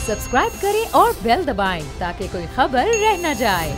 Subscribe करें और bell दबाएं ताकि कोई खबर रह न जाए।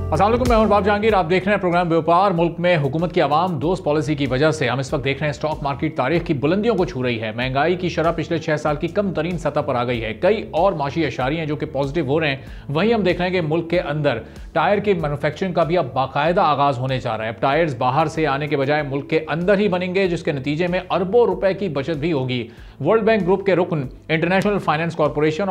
अस्सलाम वालेकुम, मैं हूं बाब जहांगीर। आप देख रहे हैं प्रोग्राम व्यापार। मुल्क में हुकूमत की आवाम दोस्त पॉलिसी की वजह से हम इस वक्त देख रहे हैं स्टॉक मार्केट तारीख की बुलंदियों को छू रही है। महंगाई की शरह पिछले 6 साल की कम तरीन सतह पर आ गई है। कई और माशी अशारियां हैं जो कि पॉजिटिव हो रहे हैं। वहीं हम देख रहे हैं कि मुल्क के अंदर टायर की मैन्युफैक्चरिंग का भी अब बाकायदा आगाज होने जा रहा है। अब टायर्स बाहर से आने के बजाय मुल्क के अंदर ही बनेंगे, जिसके नतीजे में अरबों रुपए की बचत भी होगी। वर्ल्ड बैंक ग्रुप के रुकन इंटरनेशनल फाइनेंस कॉर्पोरेशन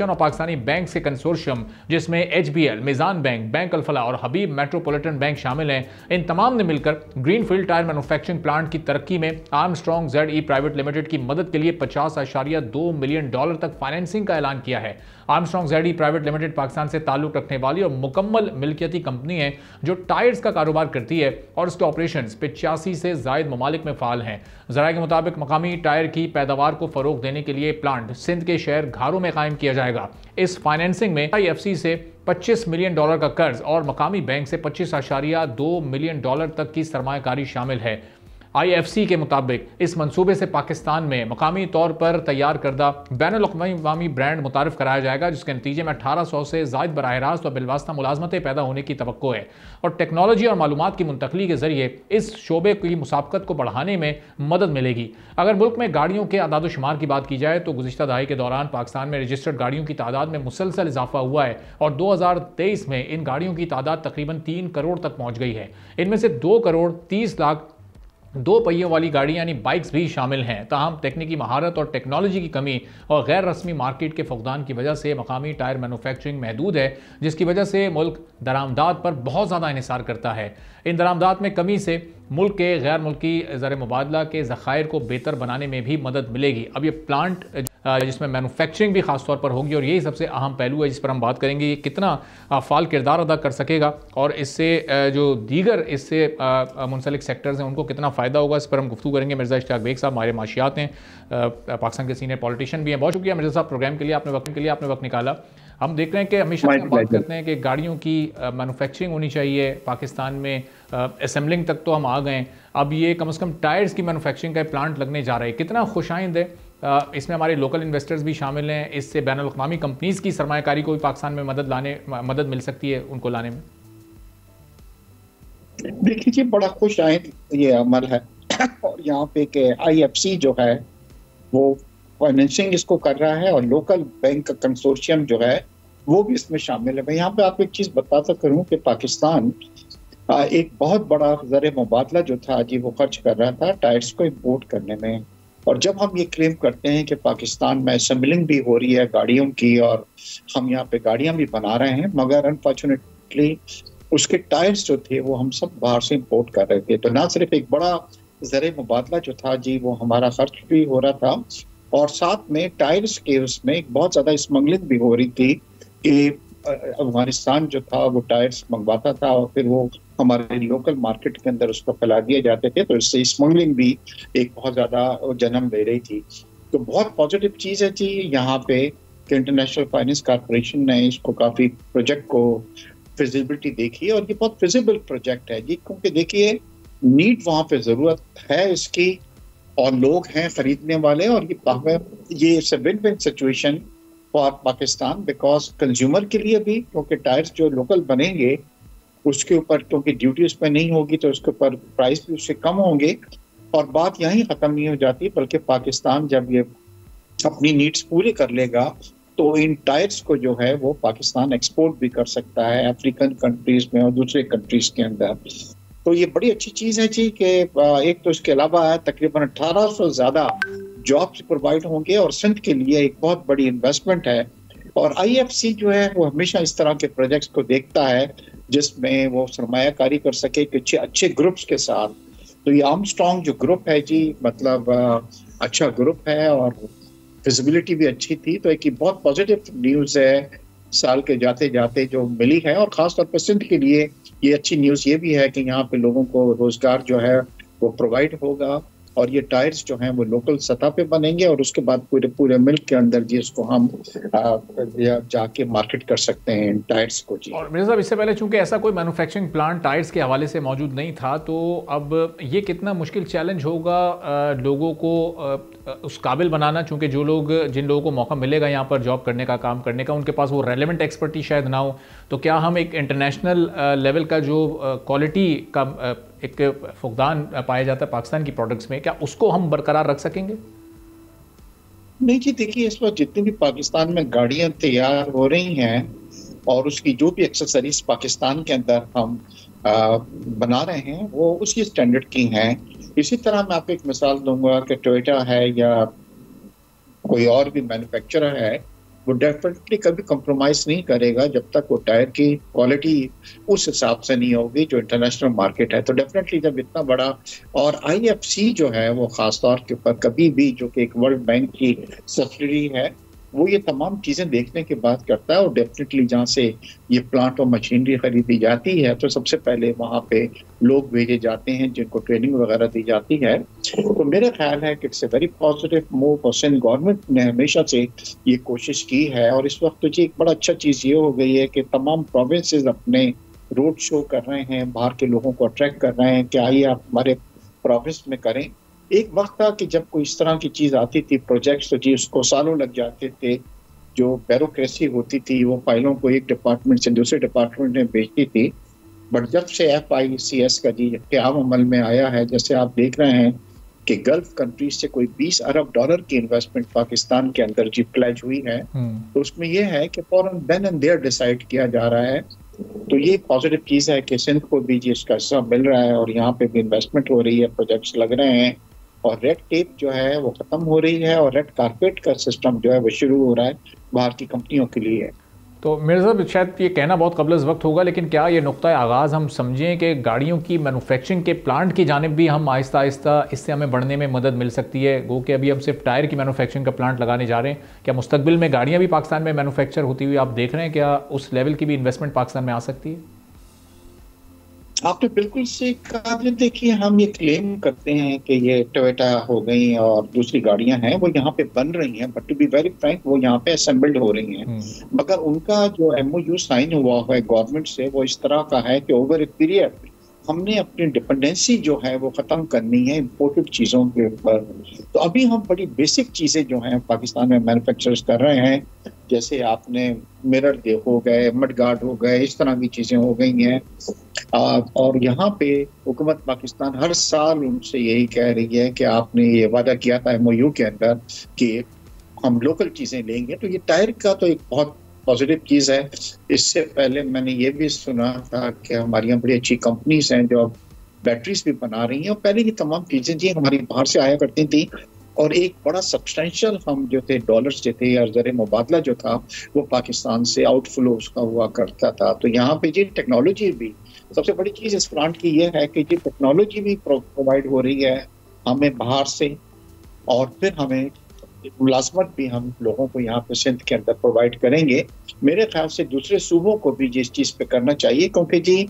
और पाकिस्तानी बैंक से कंसोर्शियम, जिसमें HBL, मिजान बैंक, बैंक अल-फलाह और हबीब मेट्रोपॉलिटन बैंक शामिल हैं, इन तमाम ने मिलकर ग्रीनफील्ड टायर मैन्युफैक्चरिंग प्लांट की तरक्की में आर्मस्ट्रांग ZE प्राइवेट लिमिटेड की मदद के लिए $50.2 मिलियन तक फाइनेंसिंग का ऐलान किया है। Armstrong ZE private limited Pakistan से ताल्लुक रखने वाली और मुकम्मल मिल्कियती कंपनी है जो टायर्स का कारोबार करती है और इसके ऑपरेशन 85 से जायद ममालिक में फाल हैं। जराये के मुताबिक मकामी टायर की पैदावार को फरोग देने के लिए प्लांट सिंध के शहर घारू में कायम किया जाएगा। इस फाइनेंसिंग में IFC से $25 मिलियन का कर्ज और मकामी बैंक से $25.2 मिलियन तक की सरमायाकारी शामिल है। IFC के मुताबिक इस मंसूबे से पाकिस्तान में मकामी तौर पर तैयार करदा बैनुल-अक़वामी ब्रांड मुतारिफ कराया जाएगा, जिसके नतीजे में 1800 से ज़ायद बराह रास्त और बिलवास्ता मुलाजमतें पैदा होने की तवक्को है और टेक्नोलॉजी और मालूमात की मुंतकली के जरिए इस शोबे की मुसाबकत को बढ़ाने में मदद मिलेगी। अगर मुल्क में गाड़ियों के अदाद-ओ-शुमार की बात की जाए तो गुज़िश्ता दहाई के दौरान पाकिस्तान में रजिस्टर्ड गाड़ियों की तादाद में मुसलसल इजाफा हुआ है और 2023 में इन गाड़ियों की तादाद तकरीबन 3 करोड़ तक पहुँच गई है। इनमें से 2 करोड़ 30 लाख 2 पहियों वाली गाड़ी यानी बाइक्स भी शामिल हैं। ताहम तकनीकी महारत और टेक्नोलॉजी की कमी और गैर रस्मी मार्केट के फुकदान की वजह से मकामी टायर मैन्युफैक्चरिंग महदूद है, जिसकी वजह से मुल्क दरामदात पर बहुत ज़्यादा इन्हिसार करता है। इन दरामदात में कमी से मुल्क के गैर मुल्की ज़र मुबादला के ज़खायर को बेहतर बनाने में भी मदद मिलेगी। अब ये प्लांट जिसमें मैन्युफैक्चरिंग भी खास तौर पर होगी और यही सबसे अहम पहलू है जिस पर हम बात करेंगे, ये कितना फाल किरदार अदा कर सकेगा और इससे जो दीगर इससे मुंसलिक सेक्टर्स हैं उनको कितना फ़ायदा होगा, इस पर हम गुफ्तगू करेंगे। मिर्ज़ा इश्तियाक बेग साहब हमारे माशियात हैं, पाकिस्तान के सीनियर पॉलिटिशियन भी हैं। बहुत शुक्रिया मिर्ज़ा साहब प्रोग्राम के लिए, आपने वक्त निकाला। हम देख रहे हैं कि हमेशा से बात करते हैं कि गाड़ियों की मैन्युफैक्चरिंग होनी चाहिए पाकिस्तान में, असेंबलिंग तक तो हम आ गए, अब ये कम से कम टायर्स की मैन्युफैक्चरिंग का प्लांट लगने जा रहा है, कितना खुशाइंद है। इसमें हमारे लोकल इन्वेस्टर्स भी शामिल हैं, इससे बैनुल-अक़वामी कंपनीज़ की सरमायाकारी को भी पाकिस्तान में मदद मिल सकती है उनको लाने में। देखिए जी, बड़ा खुशाइंद ये अमल है और यहाँ पे कि IFC जो है वो फाइनेंसिंग इसको कर रहा है और लोकल बैंक का कंसोर्शियम जो है वो भी इसमें शामिल है। मैं यहाँ पे आपको एक चीज़ बताता करूँ कि पाकिस्तान एक बहुत बड़ा ज़र मुबादला जो था जी वो खर्च कर रहा था टायर्स को इम्पोर्ट करने में। और जब हम ये क्लेम करते हैं कि पाकिस्तान में असेंबलिंग भी हो रही है गाड़ियों की और हम यहाँ पे गाड़ियाँ भी बना रहे हैं, मगर अनफॉर्चुनेटली उसके टायर्स जो थे वो हम सब बाहर से इम्पोर्ट कर रहे थे। तो ना सिर्फ एक बड़ा ज़र मुबादला जो था जी वो हमारा खर्च भी हो रहा था और साथ में टायर्स के उसमें एक बहुत ज़्यादा स्मगलिंग भी हो रही थी कि अफगानिस्तान जो था वो टायर्स मंगवाता था और फिर वो हमारे लोकल मार्केट के अंदर उसको फैला दिए जाते थे, तो इससे स्मगलिंग भी एक बहुत ज़्यादा जन्म ले रही थी। तो बहुत पॉजिटिव चीज़ है जी यहाँ पे कि इंटरनेशनल फाइनेंस कॉर्पोरेशन ने इसको काफ़ी प्रोजेक्ट को फिजिबिलिटी देखी और ये बहुत फिजिबल प्रोजेक्ट है जी, क्योंकि देखिए नीड वहाँ पे ज़रूरत है इसकी और लोग हैं खरीदने वाले और ये it's a win win situation for Pakistan because consumer के लिए भी, क्योंकि टायर्स जो लोकल बनेंगे उसके ऊपर क्योंकि ड्यूटी उस पर नहीं होगी तो उसके ऊपर प्राइस भी उससे कम होंगे और बात यहीं ख़त्म नहीं हो जाती, बल्कि पाकिस्तान जब ये अपनी नीड्स पूरी कर लेगा तो इन टायर्स को जो है वो पाकिस्तान एक्सपोर्ट भी कर सकता है अफ्रीकन कंट्रीज में और दूसरे कंट्रीज के अंदर। तो ये बड़ी अच्छी चीज़ है जी कि एक तो इसके अलावा तकरीबन 1800 ज़्यादा जॉब्स प्रोवाइड होंगे और सिंध के लिए एक बहुत बड़ी इन्वेस्टमेंट है। और IFC जो है वो हमेशा इस तरह के प्रोजेक्ट्स को देखता है जिसमें वो सरमायाकारी कर सके कि अच्छे ग्रुप्स के साथ। तो ये आर्मस्ट्रांग जो ग्रुप है जी मतलब अच्छा ग्रुप है और फिजिबिलिटी भी अच्छी थी, तो एक बहुत पॉजिटिव न्यूज़ है साल के जाते जाते जो मिली है। और ख़ास तौर पर सिंध के लिए ये अच्छी न्यूज़ ये भी है कि यहाँ पे लोगों को रोज़गार जो है वो प्रोवाइड होगा और ये टायर्स जो हैं वो लोकल सतह पे बनेंगे और उसके बाद पूरे मुल्क के अंदर जी इसको हम जाके मार्केट कर सकते हैं इन टायर्स को जी। और मिर्ज़ा साहब, इससे पहले चूंकि ऐसा कोई मैन्युफैक्चरिंग प्लांट टायर्स के हवाले से मौजूद नहीं था, तो अब ये कितना मुश्किल चैलेंज होगा लोगों को उस काबिल बनाना, चूँकि जो लोग जिन लोगों को मौका मिलेगा यहाँ पर जॉब करने का, काम करने का, उनके पास वो रेलेवेंट एक्सपर्टीज शायद ना हो, तो क्या हम एक इंटरनेशनल लेवल का जो क्वालिटी का एक फुकदान पाया जाता है पाकिस्तान की प्रोडक्ट्स में, क्या उसको हम बरकरार रख सकेंगे? नहीं जी, देखिए इस वक्त जितनी भी पाकिस्तान में गाड़ियां तैयार हो रही हैं और उसकी जो भी एक्सेसरीज पाकिस्तान के अंदर हम बना रहे हैं वो उसी स्टैंडर्ड की हैं। इसी तरह मैं आपको एक मिसाल दूंगा कि टोयोटा है या कोई और भी मैन्युफैक्चरर है, वो डेफिनेटली कभी कंप्रोमाइज नहीं करेगा जब तक वो टायर की क्वालिटी उस हिसाब से नहीं होगी जो इंटरनेशनल मार्केट है। तो डेफिनेटली जब इतना बड़ा, और IFC जो है वो खास तौर के ऊपर कभी भी, जो कि एक वर्ल्ड बैंक की सब्सिडी है, वो ये तमाम चीजें देखने के बाद करता है। और डेफिनेटली जहाँ से ये प्लांट और मशीनरी खरीदी जाती है तो सबसे पहले वहाँ पे लोग भेजे जाते हैं जिनको ट्रेनिंग वगैरह दी जाती है। तो मेरा ख्याल है कि it's a very positive move और सिंध गवर्नमेंट ने हमेशा से ये कोशिश की है। और इस वक्त जी एक बड़ा अच्छा चीज़ ये हो गई है कि तमाम प्रोविंसेस अपने रोड शो कर रहे हैं, बाहर के लोगों को अट्रैक्ट कर रहे हैं कि आइए आप हमारे प्रोविंस में करें। एक वक्त था कि जब कोई इस तरह की चीज आती थी प्रोजेक्ट्स, तो जी उसको सालों लग जाते थे। जो ब्यूरोक्रेसी होती थी वो फाइलों को एक डिपार्टमेंट से दूसरे डिपार्टमेंट में भेजती थी। बट जब से FICS का जी क़याम अमल में आया है, जैसे आप देख रहे हैं कि गल्फ कंट्रीज से कोई $20 अरब की इन्वेस्टमेंट पाकिस्तान के अंदर जी प्लेज हुई है, तो उसमें यह है कि फौरन देन एंड देयर डिसाइड किया जा रहा है। तो ये पॉजिटिव चीज़ है कि सिंध को भी जी इसका हिस्सा मिल रहा है और यहाँ पे भी इन्वेस्टमेंट हो रही है, प्रोजेक्ट्स लग रहे हैं और रेड टेप जो है वो खत्म हो रही है और रेड कारपेट का सिस्टम जो है वो शुरू हो रहा है बाहर की कंपनियों के लिए। तो मेरे साहब शायद ये कहना बहुत कबल अज़ वक्त होगा, लेकिन क्या ये नुक्ता आगाज़ हम समझें कि गाड़ियों की मैन्युफैक्चरिंग के प्लांट की जानिब भी हम आहिस्ता आहिस्ता इससे हमें बढ़ने में मदद मिल सकती है? गो कि अभी हम सिर्फ टायर की मैन्युफैक्चरिंग का प्लांट लगाने जा रहे हैं, क्या मुस्तकबिल में गाड़ियाँ भी पाकिस्तान में मैन्युफैक्चर होती हुई आप देख रहे हैं? क्या उस लेवल की भी इन्वेस्टमेंट पाकिस्तान में आ सकती है? आपने बिल्कुल सही कहा। देखिए हम ये क्लेम करते हैं कि ये टोयोटा हो गई और दूसरी गाड़ियां हैं वो यहाँ पे बन रही हैं, but to be very frank वो यहाँ पे असेंबल्ड हो रही हैं। मगर उनका जो MOU साइन हुआ है गवर्नमेंट से वो इस तरह का है कि ओवर ए पीरियड हमने अपनी डिपेंडेंसी जो है वो खत्म करनी है इम्पोर्टेड चीजों के ऊपर। तो अभी हम बड़ी बेसिक चीजें जो हैं पाकिस्तान में मैन्युफैक्चरर्स कर रहे हैं, जैसे आपने मिरर हो गए, मड गार्ड हो गए, इस तरह की चीजें हो गई हैं। और यहाँ पे हुकूमत पाकिस्तान हर साल उनसे यही कह रही है कि आपने ये वादा किया था MOU के अंदर कि हम लोकल चीजें लेंगे। तो ये टायर का तो एक बहुत पॉजिटिव चीज है। इससे पहले मैंने ये भी सुना था कि हमारी यहाँ बड़ी अच्छी कंपनीज हैं जो बैटरीज भी बना रही हैं, और पहले की तमाम चीजें जी हमारी बाहर से आया करती थी और एक बड़ा सब्सटेंशियल हम जो थे डॉलर्स जो थे या ज़र मुबादला जो था वो पाकिस्तान से आउटफ्लो उसका हुआ करता था। तो यहाँ पे जी टेक्नोलॉजी भी सबसे बड़ी चीज़ इस प्लांट की ये है कि जी टेक्नोलॉजी भी प्रोवाइड हो रही है हमें बाहर से, और फिर हमें मुलाजमत भी हम लोगों को यहाँ पे सिंध के अंदर प्रोवाइड करेंगे। मेरे ख्याल से दूसरे सूबों को भी जिस चीज़ पे करना चाहिए, क्योंकि जी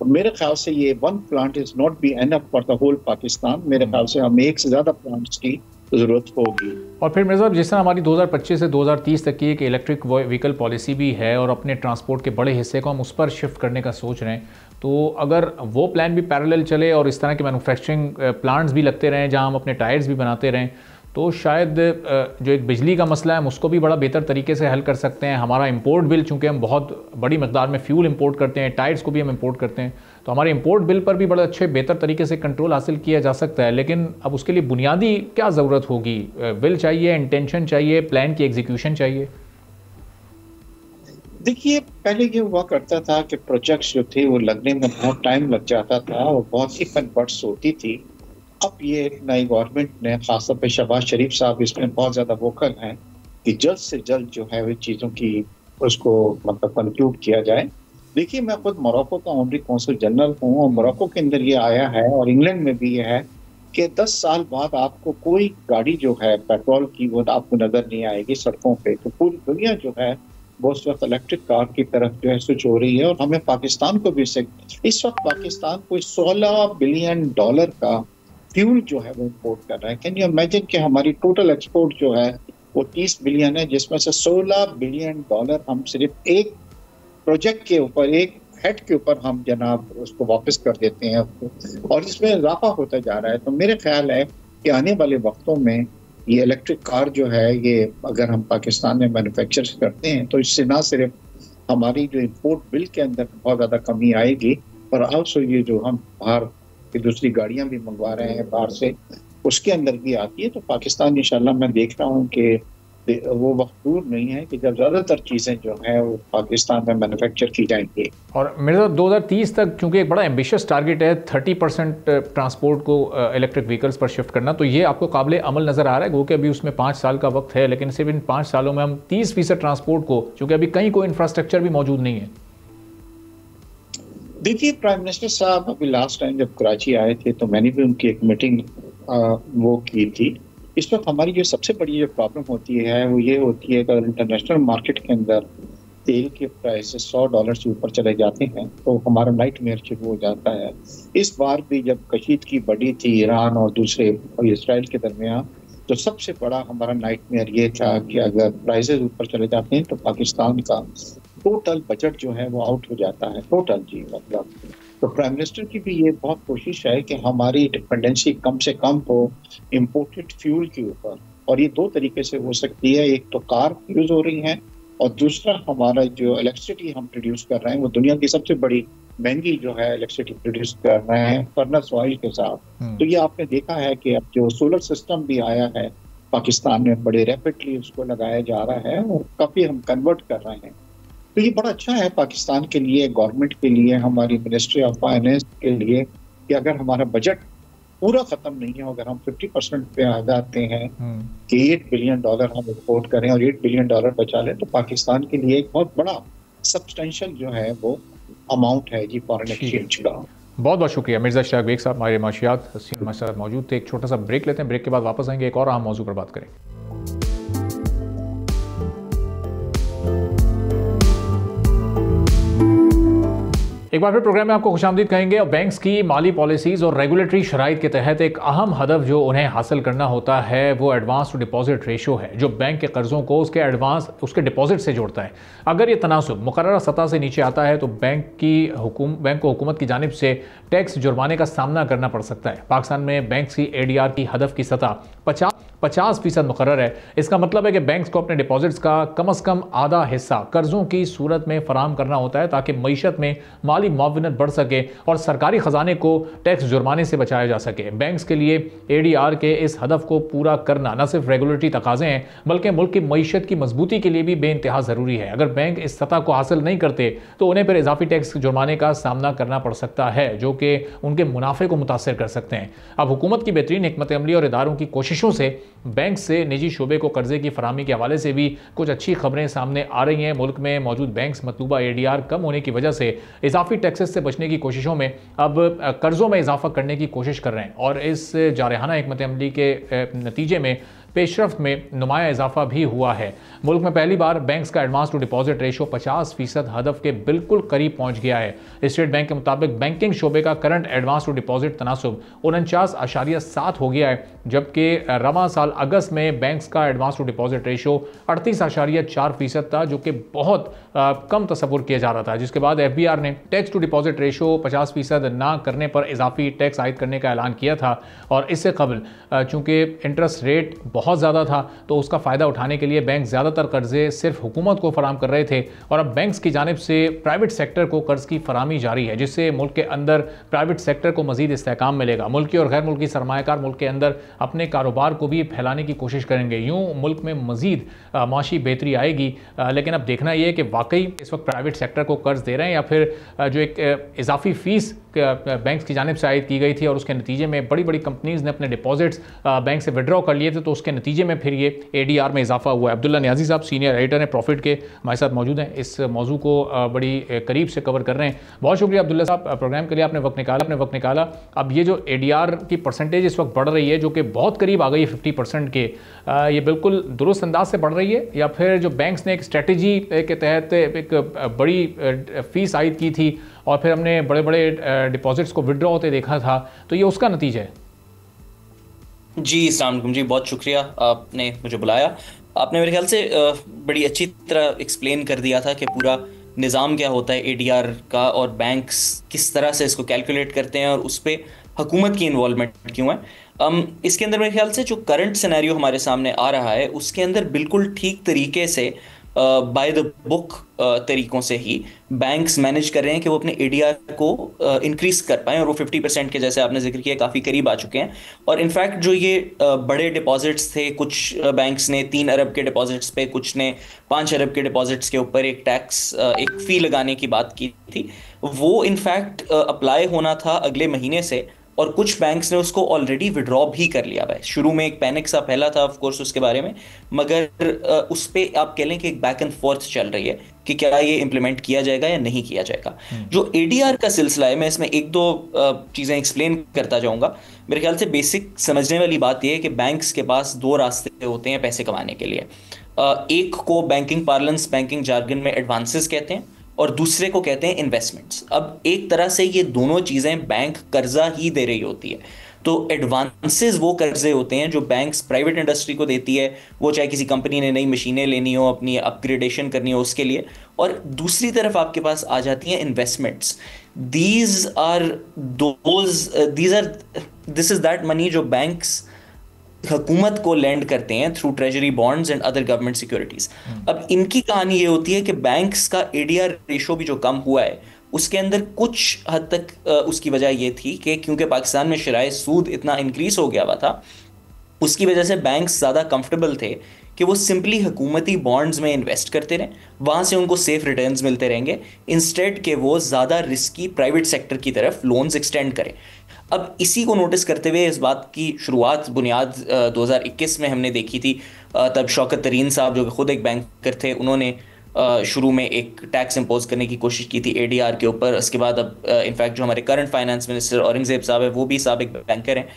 मेरे ख्याल से ये one plant is not be enough for the whole Pakistan. मेरे ख्याल से हमें एक से ज़्यादा प्लांट्स की ज़रूरत होगी। और फिर मेरे साहब जिस तरह हमारी 2025 से 2030 तक की एक इलेक्ट्रिक व्हीकल पॉलिसी भी है और अपने ट्रांसपोर्ट के बड़े हिस्से को हम उस पर शिफ्ट करने का सोच रहे हैं, तो अगर वो प्लान भी पैरेलल चले और इस तरह के मैन्युफैक्चरिंग प्लांट्स भी लगते रहें जहां हम अपने टायर्स भी बनाते रहें, तो शायद जो एक बिजली का मसला है हम उसको भी बड़ा बेहतर तरीके से हल कर सकते हैं। हमारा इंपोर्ट बिल, चूँकि हम बहुत बड़ी मकदार में फ्यूल इंपोर्ट करते हैं, टायर्स को भी हम इंपोर्ट करते हैं, तो हमारे इंपोर्ट बिल पर भी बड़ा अच्छे बेहतर तरीके से कंट्रोल हासिल किया जा सकता है। लेकिन अब उसके लिए बुनियादी क्या ज़रूरत होगी? विल चाहिए, इंटेंशन चाहिए, प्लान की एग्जीक्यूशन चाहिए। देखिए पहले ये हुआ करता था कि प्रोजेक्ट्स जो थे वो लगने में बहुत टाइम लग जाता था और बहुत इफ एंड बट्स होती थी। अब ये नई गवर्नमेंट ने, खासतौर पे शहबाज शरीफ साहब इसमें बहुत ज़्यादा वोकल हैं कि जल्द से जल्द जो है वो चीज़ों की उसको मतलब कंक्लूड किया जाए। देखिए मैं खुद मोरक्को का ऑनरी कौंसल जनरल हूँ और मोरक्को के अंदर ये आया है और इंग्लैंड में भी ये है कि 10 साल बाद आपको कोई गाड़ी जो है पेट्रोल की वो आपको नज़र नहीं आएगी सड़कों पे। तो पूरी दुनिया जो है वो उस वक्त इलेक्ट्रिक कार की तरफ जो है स्विच हो रही है और हमें पाकिस्तान को भी इस वक्त पाकिस्तान को $16 बिलियन का फ्यूल जो है वो इंपोर्ट कर रहा है। कैन यू इमेजिन कि हमारी टोटल एक्सपोर्ट जो है वो 30 बिलियन है, जिसमें से $16 बिलियन हम सिर्फ एक प्रोजेक्ट के ऊपर, एक हेड के ऊपर हम जनाब उसको वापस कर देते हैं और इसमें इजाफा होता जा रहा है। तो मेरे ख्याल है कि आने वाले वक्तों में ये इलेक्ट्रिक कार जो है, ये अगर हम पाकिस्तान में मैन्युफैक्चर करते हैं तो इससे ना सिर्फ हमारी जो इंपोर्ट बिल के अंदर बहुत ज़्यादा कमी आएगी, और आल्सो ये जो हम बाहर की दूसरी गाड़ियां भी मंगवा रहे हैं बाहर से, उसके अंदर भी आती है। तो पाकिस्तान इंशाल्लाह मैं देख रहा हूँ कि वो वक्त दूर नहीं है कि जब ज़्यादातर चीज़ें जो हैं वो पाकिस्तान में मैन्युफैक्चर की जाएंगी। और मेरे साथ 2030 तक चूंकि एक बड़ा एम्बिशियस टारगेट है 30% ट्रांसपोर्ट को इलेक्ट्रिक व्हीकल्स पर शिफ्ट करना, तो ये आपको काबिल अमल नज़र आ रहा है? वो कि अभी उसमें 5 साल का वक्त है, लेकिन सिर्फ इन 5 सालों में हम 30% ट्रांसपोर्ट को, चूँकि अभी कहीं कोई इंफ्रास्ट्रक्चर भी मौजूद नहीं है। देखिए, प्राइम मिनिस्टर साहब अभी लास्ट टाइम जब कराची आए थे तो मैंने भी उनकी एक मीटिंग वो की थी। इस वक्त हमारी जो सबसे बड़ी जो प्रॉब्लम होती है वो ये होती है कि अगर इंटरनेशनल मार्केट के अंदर तेल के प्राइसेस $100 से ऊपर चले जाते हैं तो हमारा नाइटमेयर शुरू हो जाता है। इस बार भी जब कशीदगी बढ़ी थी ईरान और दूसरे और इसराइल के दरमियान, तो सबसे बड़ा हमारा नाइटमेयर ये था कि अगर प्राइसेस ऊपर चले जाते हैं तो पाकिस्तान का टोटल बजट जो है वो आउट हो जाता है, टोटल जी मतलब। तो प्राइम मिनिस्टर की भी ये बहुत कोशिश है कि हमारी डिपेंडेंसी कम से कम हो इम्पोर्टेड फ्यूल के ऊपर, और ये 2 तरीके से हो सकती है। एक तो कार यूज हो रही हैं, और दूसरा हमारा जो इलेक्ट्रिसिटी हम प्रोड्यूस कर रहे हैं वो दुनिया की सबसे बड़ी महंगी जो है इलेक्ट्रिसिटी प्रोड्यूस कर रहे हैं फर्नेस ऑयल के साथ। तो ये आपने देखा है कि अब जो सोलर सिस्टम भी आया है पाकिस्तान में, बड़े रैपिडली उसको लगाया जा रहा है और काफ़ी हम कन्वर्ट कर रहे हैं। तो ये बड़ा अच्छा है पाकिस्तान के लिए, गवर्नमेंट के लिए, हमारी मिनिस्ट्री ऑफ फाइनेंस के लिए, कि अगर हमारा बजट पूरा खत्म नहीं है, अगर हम 50% पे आ जाते हैं कि $8 बिलियन हम इंपोर्ट करें और $8 बिलियन बचा लें, तो पाकिस्तान के लिए एक बहुत बड़ा सब्सटेंशियल जो है वो अमाउंट है जी फॉरेन एक्सचेंज का। बहुत बहुत शुक्रिया मिर्ज़ा इश्तियाक बेग साहब, हमारे माशियात हमारे साथ मौजूद थे। एक छोटा सा ब्रेक लेते हैं, ब्रेक के बाद वापस आएंगे, एक और अहम मौजू पर बात करेंगे। एक बार फिर प्रोग्राम में आपको खुशामदीद कहेंगे। और बैंक्स की माली पॉलिसीज़ और रेगुलेटरी शराइत के तहत एक अहम हदफ जो उन्हें हासिल करना होता है वो एडवांस टू डिपॉजिट रेशो है, जो बैंक के कर्ज़ों को उसके डिपॉजिट से जोड़ता है। अगर ये तनासुब मुकर्ररा सतह से नीचे आता है तो बैंक को हुकूमत की जानिब से टैक्स जुर्माने का सामना करना पड़ सकता है। पाकिस्तान में बैंक्स की ADR की हदफ की सतह 50% मुकर्रर है। इसका मतलब है कि बैंक्स को अपने डिपॉजिट्स का कम अज़ कम आधा हिस्सा कर्ज़ों की सूरत में फराहम करना होता है ताकि मईशत में माली मुआवनत बढ़ सके और सरकारी ख़जाने को टैक्स जुर्माने से बचाया जा सके। बैंक्स के लिए ADR के इस हदफ को पूरा करना न सिर्फ रेगुलेटरी तकाज़े हैं बल्कि मुल्क की मईशत की मजबूती के लिए भी बेइंतहा ज़रूरी है। अगर बैंक इस सतह को हासिल नहीं करते तो उन्हें फिर इजाफी टैक्स जुर्माने का सामना करना पड़ सकता है, जो कि उनके मुनाफे को मुतासर कर सकते हैं। अब हुकूमत की बेहतरीन हिकमत अमली और इदारों की कोशिशों से बैंक से निजी शोबे को कर्जे की फराहमी के हवाले से भी कुछ अच्छी खबरें सामने आ रही हैं। मुल्क में मौजूद बैंक्स मतलूबा ADR कम होने की वजह से इजाफी टैक्सेस से बचने की कोशिशों में अब कर्जों में इजाफा करने की कोशिश कर रहे हैं, और इस जारहाना हिकमत अमली के नतीजे में पेशरफ्त में नुमाया इजाफा भी हुआ है। मुल्क में पहली बार बैंक्स का एडवांस टू डिपॉजिट रेशो 50% हदफ के बिल्कुल करीब पहुंच गया है। स्टेट बैंक के मुताबिक बैंकिंग शोबे का करंट एडवांस टू डिपॉजिट तनासुब 49.7 हो गया है, जबकि रवां साल अगस्त में बैंक्स का एडवांस टू डिपॉजिट रेशो 38.4% था, जो कि बहुत कम तस्वुर किया जा रहा था। जिसके बाद FBR ने टैक्स टू डिपॉजिट रेशो 50% ना करने पर इजाफी टैक्स आयद करने का ऐलान किया था, और इससे कबल चूँकि इंटरेस्ट रेट बहुत ज़्यादा था तो उसका फ़ायदा उठाने के लिए बैंक ज़्यादातर कर्जे सिर्फ हुकूमत को फराहम कर रहे थे, और अब बैंक्स की जानिब से प्राइवेट सेक्टर को कर्ज की फराहमी जारी है, जिससे मुल्क के अंदर प्राइवेट सेक्टर को मज़ीद इस्तेहकाम मिलेगा। मुल्की और गैर मुल्की सरमायाकार मुल्क के अंदर अपने कारोबार को भी फैलाने की कोशिश करेंगे। यूँ मुल्क में मज़ीद माशी बेहतरी आएगी। लेकिन अब देखना यह है कि वाकई इस वक्त प्राइवेट सेक्टर को कर्ज दे रहे हैं या फिर जो एक इजाफी फ़ीस बैंक्स की जानिब से आयद की गई थी और उसके नतीजे में बड़ी बड़ी कंपनीज़ ने अपने डिपॉजिट्स बैंक से विड्रॉ कर लिए थे, तो उसके नतीजे में फिर ये ADR में इजाफा हुआ है। अब्दुल्ला नियाज़ी साहब सीनियर एडिटर हैं प्रॉफिट के, हमारे साथ मौजूद हैं, इस मौजू को बड़ी करीब से कवर कर रहे हैं। बहुत शुक्रिया अब्दुल्ला साहब, प्रोग्राम के लिए आपने वक्त निकाला। अब ये जो ADR की परसेंटेज इस वक्त बढ़ रही है, जो कि बहुत करीब आ गई है 50% के, ये बिल्कुल दुरुस्त अंदाज से बढ़ रही है या फिर जो बैंक्स ने एक स्ट्रेटजी के तहत एक बड़ी फीस आयद की थी और फिर हमने बड़े बड़े डिपॉजिट्स को विड्रॉ होते देखा था, तो ये उसका नतीजा है? जी अस्सलाम वालेकुम जी, बहुत शुक्रिया आपने मुझे बुलाया। आपने मेरे ख्याल से बड़ी अच्छी तरह एक्सप्लेन कर दिया था कि पूरा निज़ाम क्या होता है ADR का और बैंक्स किस तरह से इसको कैलकुलेट करते हैं और उस पर हुकूमत की इन्वॉल्वमेंट क्यों है। इसके अंदर मेरे ख्याल से जो करंट सिनेरियो हमारे सामने आ रहा है उसके अंदर बिल्कुल ठीक तरीके से बाय द बुक तरीकों से ही बैंक्स मैनेज कर रहे हैं कि वो अपने एडीआर को इंक्रीज कर पाएं, और वो 50% के, जैसे आपने जिक्र किया, काफ़ी करीब आ चुके हैं। और इनफैक्ट जो ये बड़े डिपॉजिट्स थे, कुछ बैंक्स ने 3 अरब के डिपॉजिट्स पे, कुछ ने 5 अरब के डिपॉजिट्स के ऊपर एक टैक्स, एक फ़ी लगाने की बात की थी, वो इनफैक्ट अप्लाई होना था अगले महीने से, और कुछ बैंक्स ने उसको ऑलरेडी विड्रॉ भी कर लिया है। शुरू में एक पैनिक सा फैला था ऑफ कोर्स उसके बारे में, मगर उस पे आप कह लें कि एक बैक एंड फोर्थ चल रही है कि क्या ये इंप्लीमेंट किया जाएगा या नहीं किया जाएगा। जो एडीआर का सिलसिला है, मैं इसमें एक दो चीज़ें एक्सप्लेन करता जाऊंगा। मेरे ख्याल से बेसिक समझने वाली बात यह है कि बैंक्स के पास 2 रास्ते होते हैं पैसे कमाने के लिए। एक को बैंकिंग पार्लेंस, बैंकिंग जार्गन में एडवांसेस कहते हैं, और दूसरे को कहते हैं इन्वेस्टमेंट्स। अब एक तरह से ये दोनों चीज़ें बैंक कर्जा ही दे रही होती है। तो एडवांसेस वो कर्जे होते हैं जो बैंक्स प्राइवेट इंडस्ट्री को देती है, वो चाहे किसी कंपनी ने नई मशीनें लेनी हो, अपनी अपग्रेडेशन करनी हो उसके लिए। और दूसरी तरफ आपके पास आ जाती हैं investments. This is that money जो बैंक्स हुकूमत को लैंड करते हैं through treasury bonds and other government securities. अब इनकी कहानी ये होती है कि बैंक्स का एडीआर रेशो भी जो कम हुआ है, उसके अंदर कुछ हद तक उसकी वजह ये थी कि क्योंकि पाकिस्तान में शराय सूद इतना इंक्रीज हो गया हुआ था, उसकी वजह से बैंक्स ज़्यादा कंफर्टेबल थे कि वो सिंपली हुकूमती बॉन्ड्स में इन्वेस्ट करते रहें, वहाँ से उनको सेफ रिटर्न्स मिलते रहेंगे, इंस्टेड के वो ज़्यादा रिस्की प्राइवेट सेक्टर की तरफ लोन्स एक्सटेंड करें। अब इसी को नोटिस करते हुए इस बात की शुरुआत बुनियाद 2021 में हमने देखी थी। तब शौकत तरीन साहब जो कि खुद एक बैंकर थे, उन्होंने शुरू में एक टैक्स इंपोज करने की कोशिश की थी एडीआर के ऊपर। उसके बाद अब इनफैक्ट जो हमारे करंट फाइनेंस मिनिस्टर औरंगजेब साहब है, वो भी साहब एक बैंकर हैं,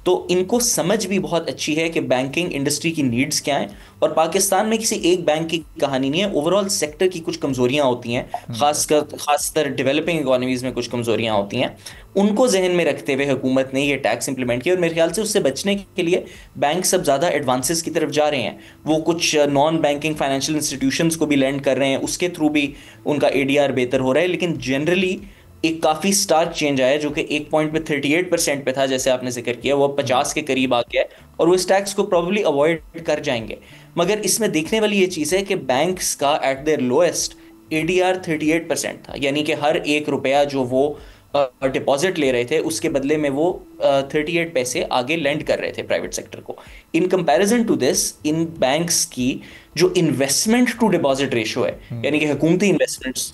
तो इनको समझ भी बहुत अच्छी है कि बैंकिंग इंडस्ट्री की नीड्स क्या हैं। और पाकिस्तान में किसी एक बैंक की कहानी नहीं है, ओवरऑल सेक्टर की कुछ कमजोरियां होती हैं, खासकर डेवलपिंग इकोनॉमीज में कुछ कमजोरियां होती हैं। उनको जहन में रखते हुए हुकूमत ने ये टैक्स इंप्लीमेंट किया, और मेरे ख्याल से उससे बचने के लिए बैंक सब ज़्यादा एडवांसेस की तरफ जा रहे हैं। वो कुछ नॉन बैंकिंग फाइनेंशियल इंस्टीट्यूशंस को भी लैंड कर रहे हैं, उसके थ्रू भी उनका एडीआर बेहतर हो रहा है। लेकिन जनरली एक काफ़ी स्टार्क चेंज आया जो कि एक पॉइंट में 38% पे था, जैसे आपने जिक्र किया, वो 50 के करीब आ गया है, और वो इस टैक्स को प्रॉब्ली अवॉइड कर जाएंगे। मगर इसमें देखने वाली ये चीज़ है कि बैंक्स का एट देयर लोएस्ट एडीआर 38% था, यानी कि हर 1 रुपया जो वो डिपॉजिट ले रहे थे उसके बदले में वो 38 पैसे आगे लेंड कर रहे थे प्राइवेट सेक्टर को। In comparison to this, in banks की जो इन्वेस्टमेंट टू डिपॉजिट रेशो है, यानी कि हुकूमती इन्वेस्टमेंट्स